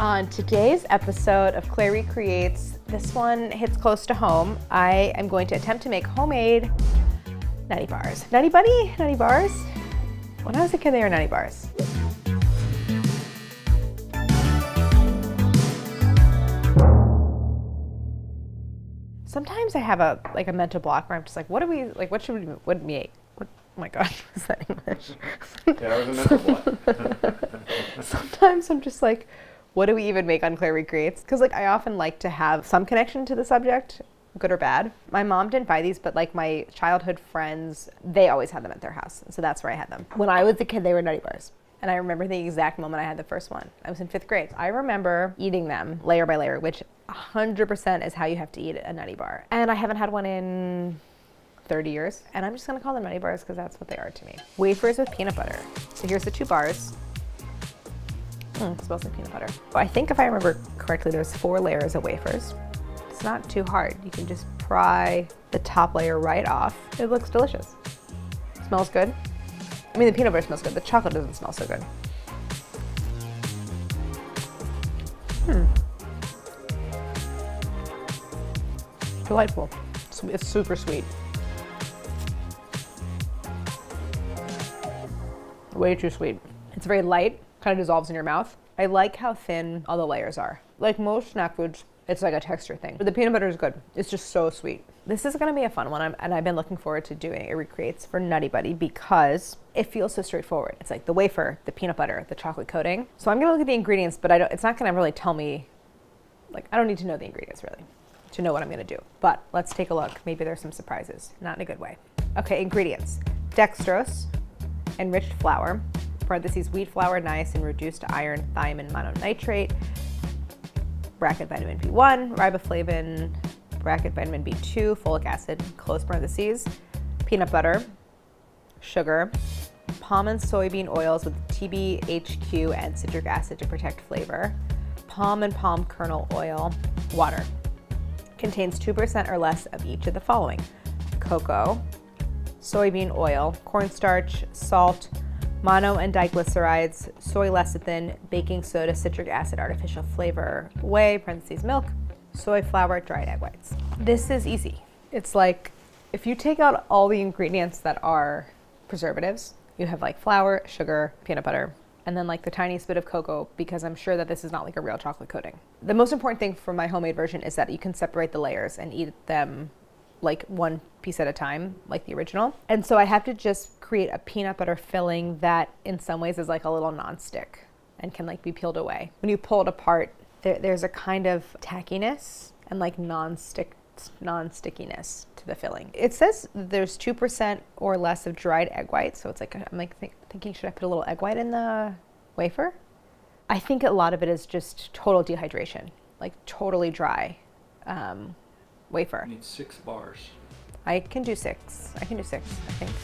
On today's episode of Claire Recreates, this one hits close to home. I am going to attempt to make homemade Nutty Bars. Nutty Buddy? Nutty Bars? When I was a kid, they were Nutty Bars. Sometimes I have a mental block where I'm just like, what should we make? Oh my God, is that English? Yeah, it was a mental block. Sometimes I'm just like, what do we even make on Claire Recreates? Because I often like to have some connection to the subject, good or bad. My mom didn't buy these, but my childhood friends, they always had them at their house. So that's where I had them. When I was a kid, they were Nutty Bars. And I remember the exact moment I had the first one. I was in 5th grade. I remember eating them layer by layer, which 100% is how you have to eat a Nutty Bar. And I haven't had one in 30 years. And I'm just gonna call them Nutty Bars because that's what they are to me. Wafers with peanut butter. So here's the 2 bars. It smells like peanut butter. I think if I remember correctly, there's 4 layers of wafers. It's not too hard. You can just pry the top layer right off. It looks delicious. Smells good. I mean, the peanut butter smells good. The chocolate doesn't smell so good. Delightful. It's super sweet. Way too sweet. It's very light. Kind of dissolves in your mouth. I like how thin all the layers are. Like most snack foods, it's like a texture thing. But the peanut butter is good. It's just so sweet. This is gonna be a fun one, and I've been looking forward to doing it recreates for Nutty Buddy because it feels so straightforward. It's like the wafer, the peanut butter, the chocolate coating. So I'm gonna look at the ingredients, but it's not gonna really tell me, I don't need to know the ingredients really to know what I'm gonna do. But let's take a look. Maybe there's some surprises, not in a good way. Okay, ingredients. Dextrose, enriched flour, parentheses, wheat flour, niacin, reduced iron, thiamine, mononitrate, bracket vitamin B1, riboflavin, bracket vitamin B2, folic acid, close parentheses, peanut butter, sugar, palm and soybean oils with TBHQ and citric acid to protect flavor, palm and palm kernel oil, water. Contains 2% or less of each of the following: cocoa, soybean oil, cornstarch, salt, mono and diglycerides, soy lecithin, baking soda, citric acid, artificial flavor, whey, parentheses, milk, soy flour, dried egg whites. This is easy. It's like if you take out all the ingredients that are preservatives, you have flour, sugar, peanut butter, and then the tiniest bit of cocoa, because I'm sure that this is not a real chocolate coating. The most important thing for my homemade version is that you can separate the layers and eat them one piece at a time, like the original. And so I have to just create a peanut butter filling that in some ways is like a little non-stick and can be peeled away. When you pull it apart, there's a kind of tackiness and non-stickiness to the filling. It says there's 2% or less of dried egg white. So it's I'm thinking, should I put a little egg white in the wafer? I think a lot of it is just total dehydration, totally dry wafer. You need 6 bars. I can do 6. I think.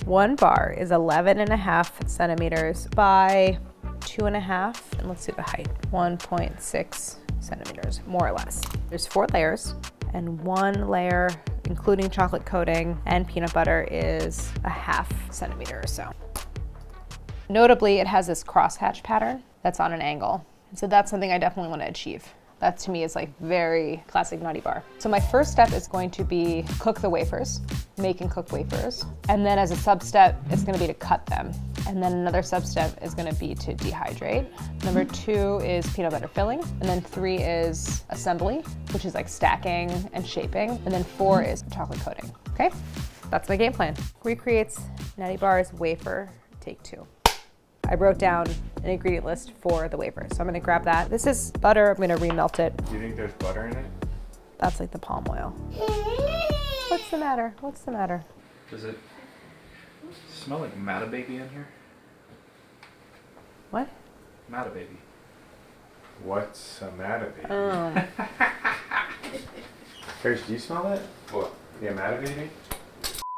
1 bar is 11.5 centimeters by 2.5, and let's see the height, 1.6 centimeters, more or less. There's 4 layers, and 1 layer, including chocolate coating and peanut butter, is 0.5 centimeter or so. Notably, it has this crosshatch pattern that's on an angle. So that's something I definitely want to achieve. That to me is very classic Nutty Bar. So my first step is going to be cook the wafers, make and cook wafers. And then as a sub-step, it's gonna be to cut them. And then another sub-step is gonna be to dehydrate. Number 2 is peanut butter filling. And then 3 is assembly, which is stacking and shaping. And then 4 is chocolate coating, okay? That's my game plan. Recreates Nutty Bars wafer, take 2. I wrote down an ingredient list for the wafer. So I'm gonna grab that. This is butter, I'm gonna remelt it. Do you think there's butter in it? That's the palm oil. What's the matter? What's the matter? Does it smell like Matta Baby in here? What? Matta Baby. What's a Matta Baby? Oh. Chris, do you smell that? What? Yeah, Matta Baby?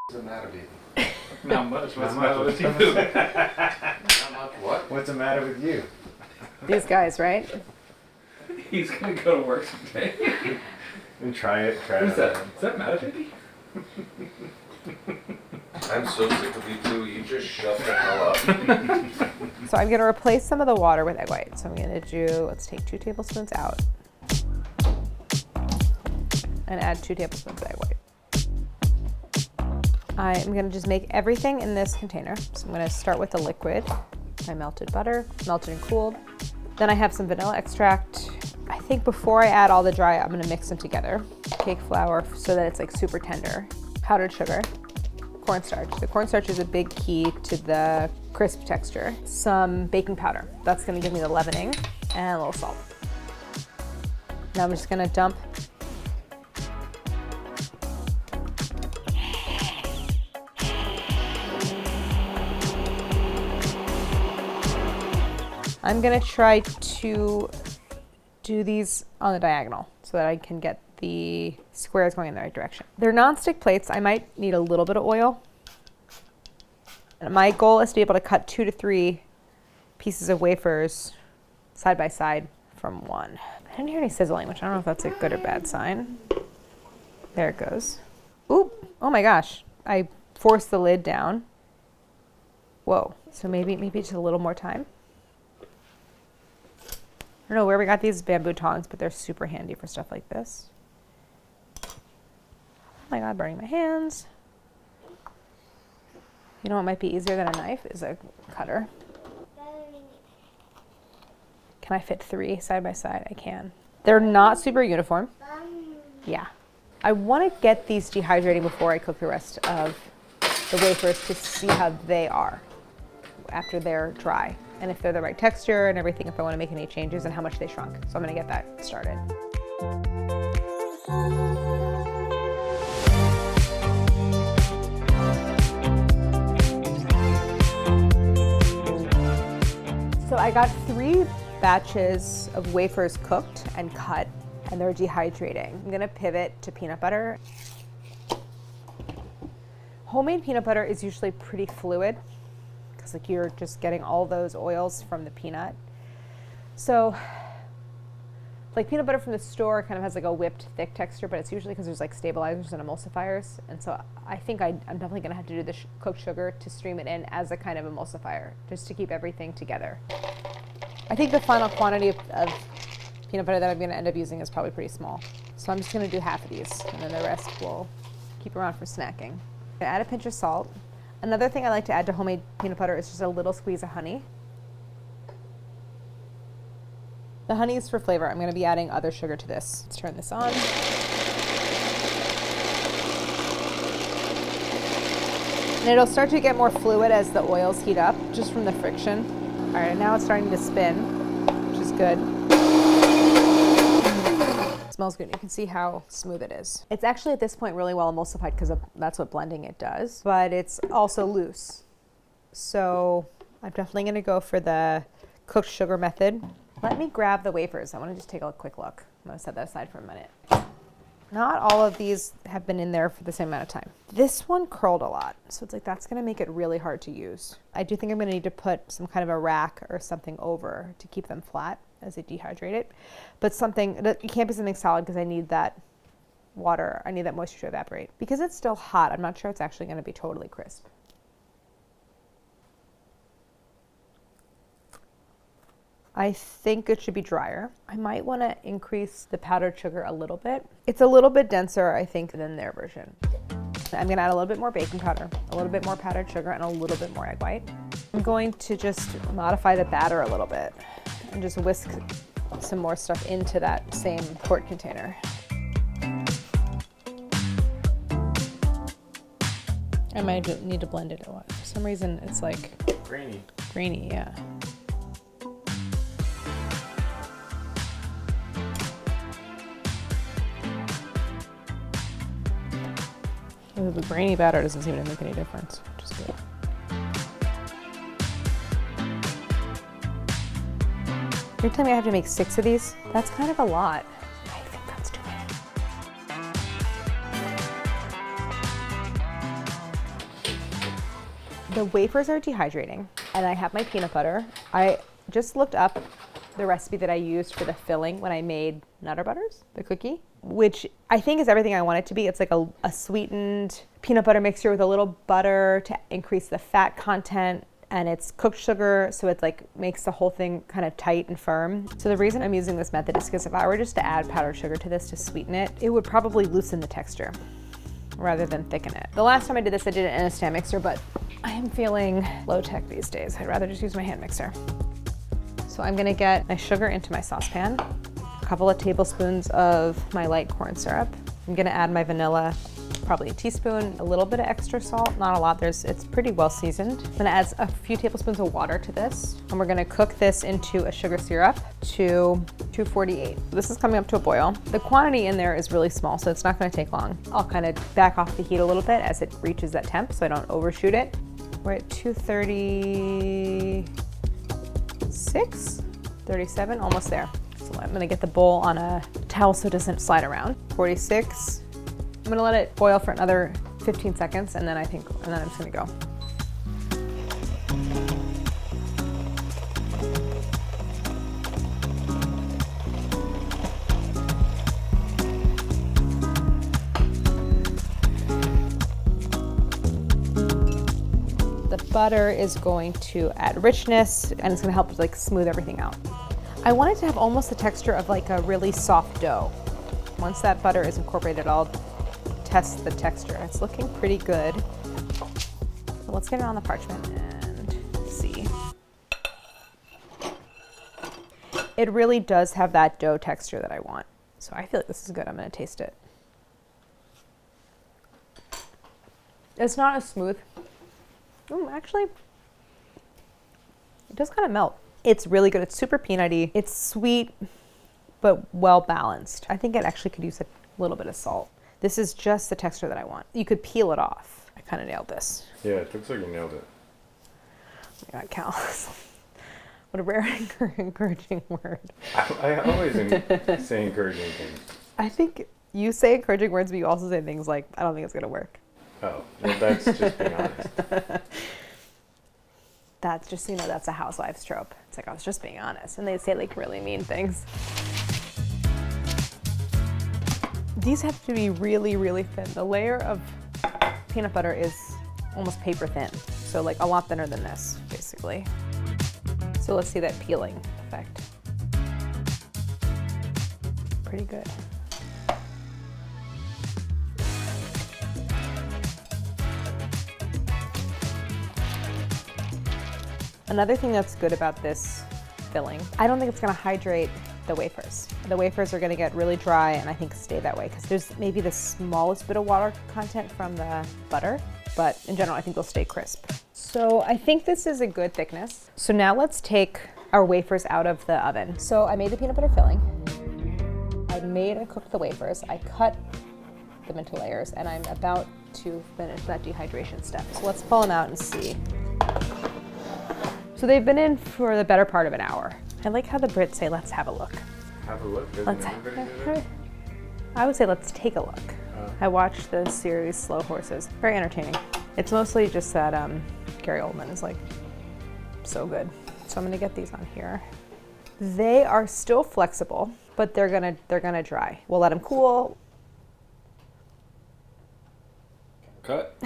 What's a Matta Baby? Not much. What's Not much. with you? Not much what? What's the matter with you? These guys, right? He's gonna go to work someday. And try it. What is that? Is that Matta Baby? I'm so sick of you two. You just shut the hell up. So I'm gonna replace some of the water with egg white. So I'm gonna do, let's take 2 tablespoons out and add 2 tablespoons of egg white. I'm gonna just make everything in this container. So I'm gonna start with the liquid, my melted butter, melted and cooled. Then I have some vanilla extract. I think before I add all the dry, I'm gonna mix them together. Cake flour so that it's like super tender. Powdered sugar, cornstarch. The cornstarch is a big key to the crisp texture. Some baking powder. That's gonna give me the leavening, and a little salt. Now I'm just gonna dump I'm gonna try to do these on the diagonal so that I can get the squares going in the right direction. They're non-stick plates. I might need a little bit of oil. And my goal is to be able to cut 2 to 3 pieces of wafers side by side from one. I didn't hear any sizzling, which I don't know if that's a good or bad sign. There it goes. Oop, oh my gosh. I forced the lid down. Whoa, so maybe just a little more time. I don't know where we got these bamboo tongs, but they're super handy for stuff like this. Oh my God, burning my hands. You know what might be easier than a knife is a cutter. Can I fit 3 side by side? I can. They're not super uniform. Yeah. I want to get these dehydrating before I cook the rest of the wafers to see how they are after they're dry. And if they're the right texture and everything, if I want to make any changes and how much they shrunk. So I'm going to get that started. So I got 3 batches of wafers cooked and cut, and they're dehydrating. I'm going to pivot to peanut butter. Homemade peanut butter is usually pretty fluid, like you're just getting all those oils from the peanut. So like peanut butter from the store kind of has like a whipped thick texture, but it's usually because there's like stabilizers and emulsifiers. And so I think I'm definitely gonna have to do the cooked sugar to stream it in as a kind of emulsifier, just to keep everything together. I think the final quantity of peanut butter that I'm gonna end up using is probably pretty small. So I'm just gonna do half of these, and then the rest we'll keep around for snacking. I'm gonna add a pinch of salt. Another thing I like to add to homemade peanut butter is just a little squeeze of honey. The honey is for flavor. I'm going to be adding other sugar to this. Let's turn this on. And it'll start to get more fluid as the oils heat up, just from the friction. All right, now it's starting to spin, which is good. Smells good. You can see how smooth it is. It's actually at this point really well emulsified because that's what blending it does, but it's also loose. So I'm definitely gonna go for the cooked sugar method. Let me grab the wafers. I wanna just take a quick look. I'm gonna set that aside for a minute. Not all of these have been in there for the same amount of time. This one curled a lot, so it's like that's gonna make it really hard to use. I do think I'm gonna need to put some kind of a rack or something over to keep them flat as they dehydrate it. But it can't be something solid because I need that water, I need that moisture to evaporate. Because it's still hot, I'm not sure it's actually gonna be totally crisp. I think it should be drier. I might want to increase the powdered sugar a little bit. It's a little bit denser, I think, than their version. I'm gonna add a little bit more baking powder, a little bit more powdered sugar, and a little bit more egg white. I'm going to just modify the batter a little bit and just whisk some more stuff into that same quart container. I might need to blend it a lot. For some reason, it's like grainy, yeah. The grainy batter doesn't seem to make any difference, which is good. You're telling me I have to make 6 of these? That's kind of a lot. I think that's too many. The wafers are dehydrating, and I have my peanut butter. I just looked up the recipe that I used for the filling when I made Nutter Butters, the cookie, which I think is everything I want it to be. It's like a sweetened peanut butter mixture with a little butter to increase the fat content, and it's cooked sugar, so it like makes the whole thing kind of tight and firm. So the reason I'm using this method is because if I were just to add powdered sugar to this to sweeten it, it would probably loosen the texture rather than thicken it. The last time I did this, I did it in a stand mixer, but I am feeling low tech these days. I'd rather just use my hand mixer. So I'm gonna get my sugar into my saucepan, a couple of tablespoons of my light corn syrup. I'm gonna add my vanilla, probably a teaspoon, a little bit of extra salt, not a lot, it's pretty well seasoned. I'm gonna add a few tablespoons of water to this, and we're gonna cook this into a sugar syrup to 248. This is coming up to a boil. The quantity in there is really small, so it's not gonna take long. I'll kind of back off the heat a little bit as it reaches that temp so I don't overshoot it. We're at 236, 37, almost there. So I'm gonna get the bowl on a towel so it doesn't slide around. 46. I'm gonna let it boil for another 15 seconds and then I'm just gonna go. The butter is going to add richness and it's gonna help like smooth everything out. I want it to have almost the texture of like a really soft dough. Once that butter is incorporated, I'll test the texture. It's looking pretty good. So let's get it on the parchment and see. It really does have that dough texture that I want. So I feel like this is good. I'm gonna taste it. It's not as smooth. Actually, it does kind of melt. It's really good. It's super peanutty. It's sweet, but well balanced. I think it actually could use a little bit of salt. This is just the texture that I want. You could peel it off. I kind of nailed this. Yeah, it looks like you nailed it. Oh my God, Cal. What a rare encouraging word. I always say encouraging things. I think you say encouraging words, but you also say things like, I don't think it's gonna work. Oh, well, that's just being honest. That's just, that's a housewives trope. It's like, I was just being honest. And they say like really mean things. These have to be really, really thin. The layer of peanut butter is almost paper thin. So like a lot thinner than this, basically. So let's see that peeling effect. Pretty good. Another thing that's good about this filling, I don't think it's gonna hydrate the wafers. The wafers are gonna get really dry and I think stay that way because there's maybe the smallest bit of water content from the butter, but in general, I think they'll stay crisp. So I think this is a good thickness. So now let's take our wafers out of the oven. So I made the peanut butter filling. I made and cooked the wafers. I cut them into layers and I'm about to finish that dehydration step. So let's pull them out and see. So they've been in for the better part of an hour. I like how the Brits say, let's have a look. Have a look. Doesn't everybody do that? I would say let's take a look. I watched the series Slow Horses. Very entertaining. It's mostly just that Gary Oldman is like so good. So I'm gonna get these on here. They are still flexible, but they're gonna dry. We'll let them cool. Cut.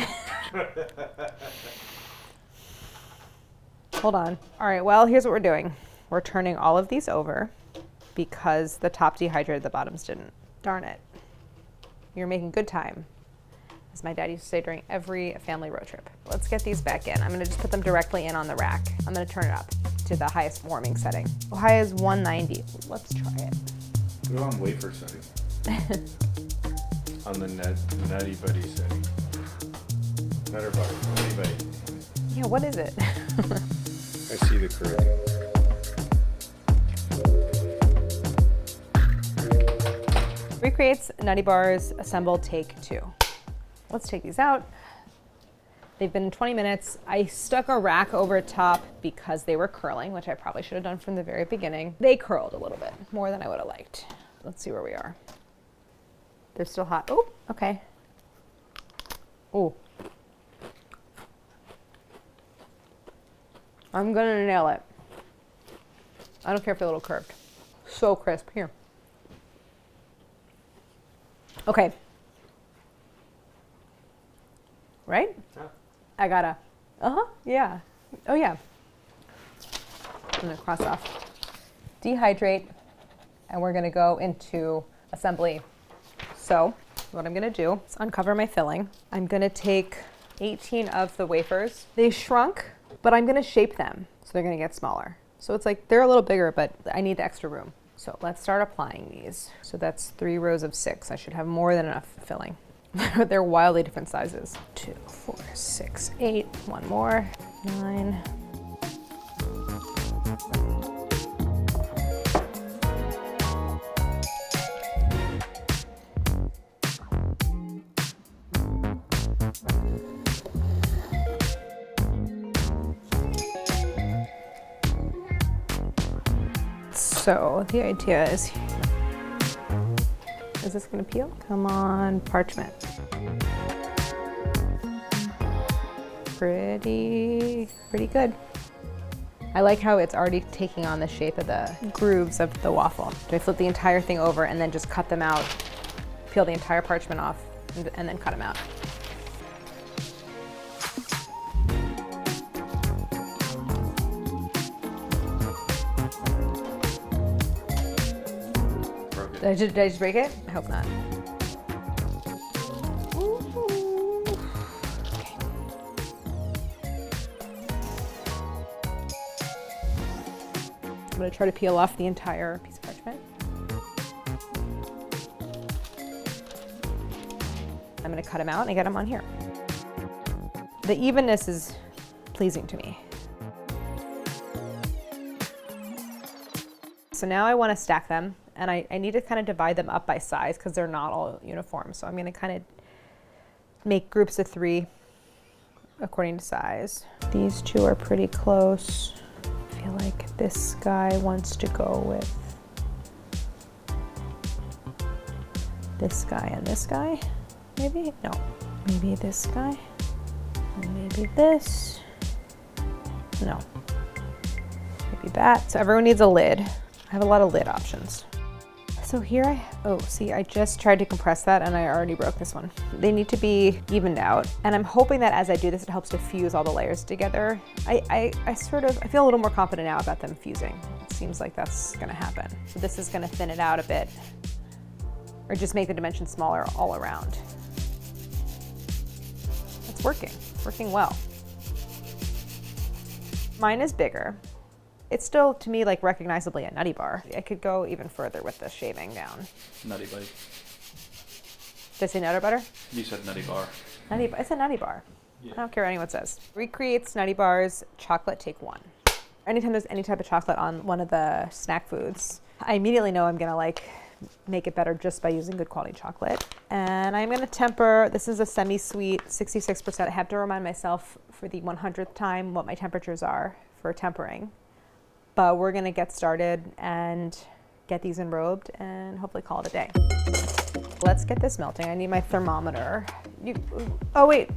Hold on. All right, well, here's what we're doing. We're turning all of these over because the top dehydrated, the bottoms didn't. Darn it. You're making good time, as my dad used to say during every family road trip. Let's get these back in. I'm gonna just put them directly in on the rack. I'm gonna turn it up to the highest warming setting. High is 190. Let's try it. Go on wafer setting. On the Nutty Buddy setting. Nutty Buddy. Yeah, what is it? I see the correct. Recreates Nutty Bars assembled take 2. Let's take these out. They've been 20 minutes. I stuck a rack over top because they were curling, which I probably should have done from the very beginning. They curled a little bit, more than I would have liked. Let's see where we are. They're still hot. Oh, okay. Oh. I'm gonna nail it. I don't care if they're a little curved. So crisp. Here. Okay. Right? Yeah. I gotta. Yeah. Oh yeah. I'm gonna cross off. Dehydrate, and we're gonna go into assembly. So what I'm gonna do is uncover my filling. I'm gonna take 18 of the wafers. They shrunk, but I'm gonna shape them so they're gonna get smaller. So it's like they're a little bigger, but I need the extra room. So let's start applying these. So that's 3 rows of 6. I should have more than enough filling. They're wildly different sizes. 2, 4, 6, 8. One more. 9. So the idea is this gonna peel? Come on, parchment. Pretty good. I like how it's already taking on the shape of the grooves of the waffle. Do I flip the entire thing over and then just cut them out, peel the entire parchment off, and then cut them out? Did I just break it? I hope not. Ooh. Okay. I'm gonna try to peel off the entire piece of parchment. I'm gonna cut them out and get them on here. The evenness is pleasing to me. So now I want to stack them, and I need to kind of divide them up by size because they're not all uniform. So I'm going to kind of make groups of 3 according to size. These 2 are pretty close. I feel like this guy wants to go with this guy and this guy, maybe? No, maybe this guy, and maybe this. No, maybe that. So everyone needs a lid. I have a lot of lid options. So here I just tried to compress that and I already broke this one. They need to be evened out. And I'm hoping that as I do this, it helps to fuse all the layers together. I feel a little more confident now about them fusing. It seems like that's gonna happen. So this is gonna thin it out a bit or just make the dimensions smaller all around. It's working well. Mine is bigger. It's still, to me, like recognizably a Nutty Bar. I could go even further with the shaving down. Nutty Buddy. Did I say Nutter Butter? You said Nutty Bar. It's a Nutty Bar. Yeah. I don't care what anyone says. Recreates Nutty Bars, chocolate, take 1. Anytime there's any type of chocolate on one of the snack foods, I immediately know I'm gonna make it better just by using good quality chocolate. And I'm gonna temper, this is a semi-sweet, 66%. I have to remind myself for the 100th time what my temperatures are for tempering. But we're gonna get started and get these enrobed and hopefully call it a day. Let's get this melting. I need my thermometer. Oh wait.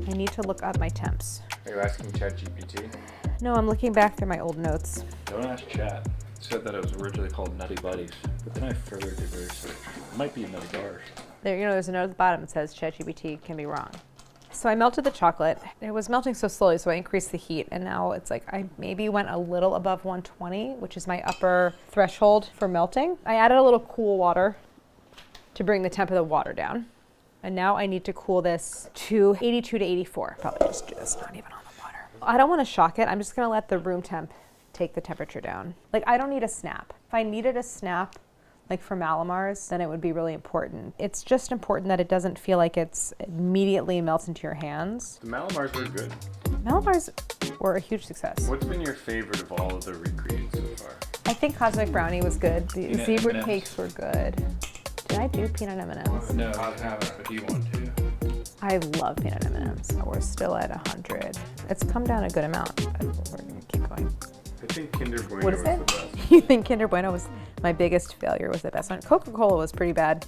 I need to look up my temps. Are you asking ChatGPT? No, I'm looking back through my old notes. Don't ask chat. It said that it was originally called Nutty Buddies, but then I further did research. It might be Nutty Bars. There's a note at the bottom that says ChatGPT can be wrong. So I melted the chocolate. It was melting so slowly, so I increased the heat, and now it's like I maybe went a little above 120, which is my upper threshold for melting. I added a little cool water to bring the temp of the water down. And now I need to cool this to 82 to 84. Probably just do this, not even on the water. I don't want to shock it. I'm just gonna let the room temp take the temperature down. Like, I don't need a snap. If I needed a snap, like for Malamars, then it would be really important. It's just important that it doesn't feel like it's immediately melts into your hands. The Malamars were good. Malamars were a huge success. What's been your favorite of all of the recreates so far? I think Cosmic Brownie was good. The Peanut zebra M&Ms. cakes were good. Did I do peanut M&Ms? No, I haven't, but you want to. I love peanut M&Ms. We're still at 100. It's come down a good amount, but we're gonna keep going. I think Kinder Bueno What is was it? the best. You think Kinder Bueno was my biggest failure, was the best one? Coca-Cola was pretty bad.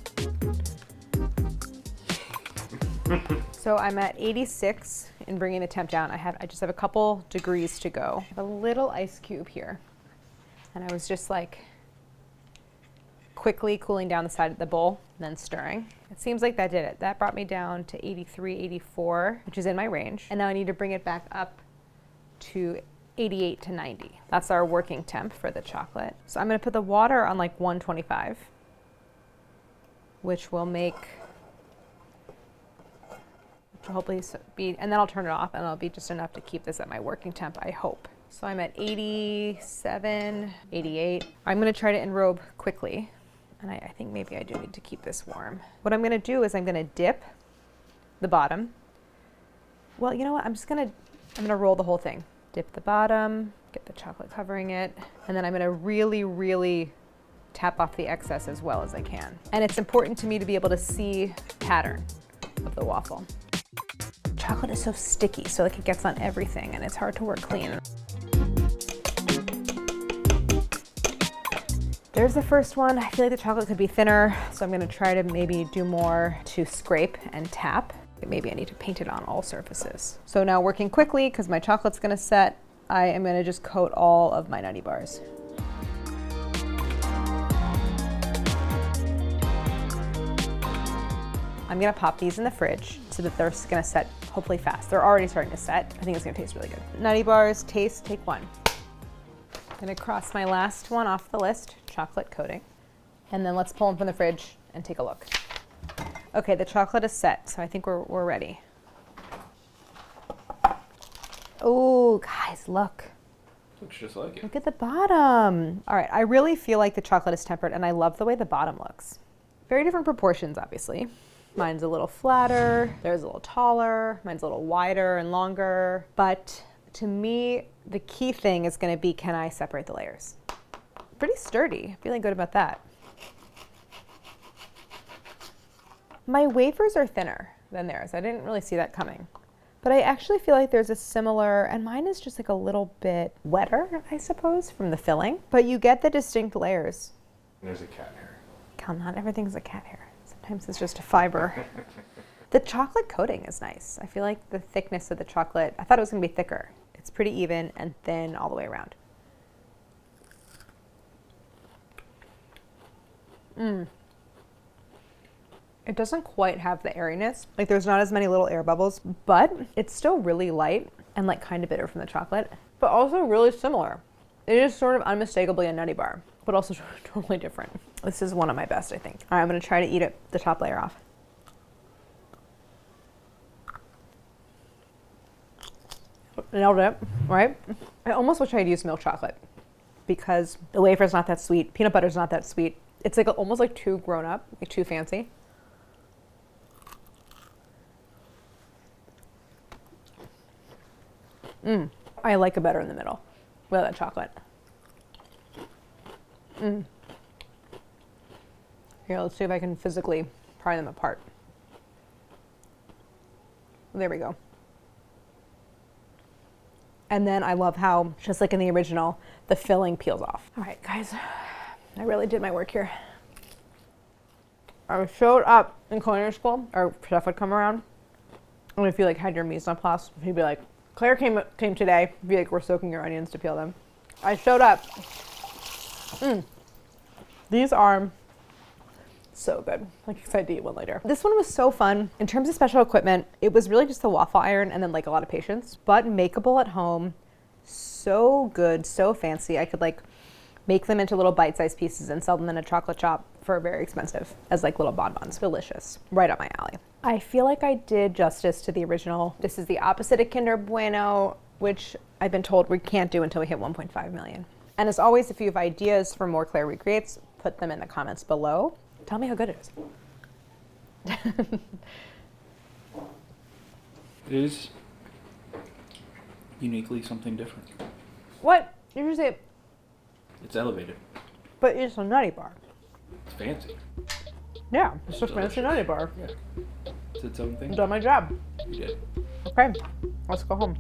So I'm at 86 in bringing the temp down. I just have a couple degrees to go. I have a little ice cube here. And I was just like quickly cooling down the side of the bowl and then stirring. It seems like that did it. That brought me down to 83, 84, which is in my range. And now I need to bring it back up to 88 to 90. That's our working temp for the chocolate. So I'm gonna put the water on like 125, which will make, which will hopefully be, and then I'll turn it off and it'll be just enough to keep this at my working temp, I hope. So I'm at 87, 88. I'm gonna try to enrobe quickly. And I think maybe I do need to keep this warm. What I'm gonna do is I'm gonna dip the bottom. Well, you know what, I'm gonna roll the whole thing. Dip the bottom, get the chocolate covering it, and then I'm gonna really, really tap off the excess as well as I can. And it's important to me to be able to see pattern of the waffle. Chocolate is so sticky, so like it gets on everything and it's hard to work clean. There's the first one. I feel like the chocolate could be thinner, so I'm gonna try to maybe do more to scrape and tap. Maybe I need to paint it on all surfaces. So now working quickly, because my chocolate's gonna set, I am gonna just coat all of my Nutty Bars. I'm gonna pop these in the fridge so that they're gonna set hopefully fast. They're already starting to set. I think it's gonna taste really good. Nutty Bars, taste, take one. I'm gonna cross my last one off the list, chocolate coating. And then let's pull them from the fridge and take a look. Okay, the chocolate is set, so I think we're ready. Oh, guys, look. Looks just like it. Look at the bottom. All right, I really feel like the chocolate is tempered and I love the way the bottom looks. Very different proportions, obviously. Mine's a little flatter, theirs a little taller, mine's a little wider and longer. But to me, the key thing is gonna be, can I separate the layers? Pretty sturdy, feeling good about that. My wafers are thinner than theirs. I didn't really see that coming. But I actually feel like there's a similar, and mine is just like a little bit wetter, I suppose, from the filling. But you get the distinct layers. There's a cat hair. Come on, everything's a cat hair. Sometimes it's just a fiber. The chocolate coating is nice. I feel like the thickness of the chocolate, I thought it was gonna be thicker. It's pretty even and thin all the way around. It doesn't quite have the airiness. Like there's not as many little air bubbles, but it's still really light and like kind of bitter from the chocolate, but also really similar. It is sort of unmistakably a Nutty Bar, but also totally different. This is one of my best, I think. All right, I'm gonna try to eat it, the top layer off. Nailed it, right? I almost wish I had used milk chocolate because the wafer's not that sweet, peanut butter's not that sweet. It's like almost like too grown up, like too fancy. I like it better in the middle with that chocolate. Here, let's see if I can physically pry them apart. There we go. And then I love how, just like in the original, the filling peels off. All right, guys, I really did my work here. I showed up in culinary school, our chef would come around, and if you like had your mise en place, he'd be like, Claire came today, be like, we're soaking your onions to peel them. I showed up. These are so good. Like excited to eat one later. This one was so fun. In terms of special equipment, it was really just the waffle iron and then like a lot of patience, but makeable at home. So good, so fancy. I could like make them into little bite-sized pieces and sell them in a chocolate shop for very expensive as like little bonbons. Delicious. Right up my alley. I feel like I did justice to the original. This is the opposite of Kinder Bueno, which I've been told we can't do until we hit 1.5 million. And as always, if you have ideas for more Claire recreates, put them in the comments below. Tell me how good it is. It is uniquely something different. What? You just say, It's elevated. but it's a Nutty Bar. It's fancy. Yeah, it's just fancy Nutty Bar. Yeah. It's its own thing. I've done my job. You did. Okay, let's go home.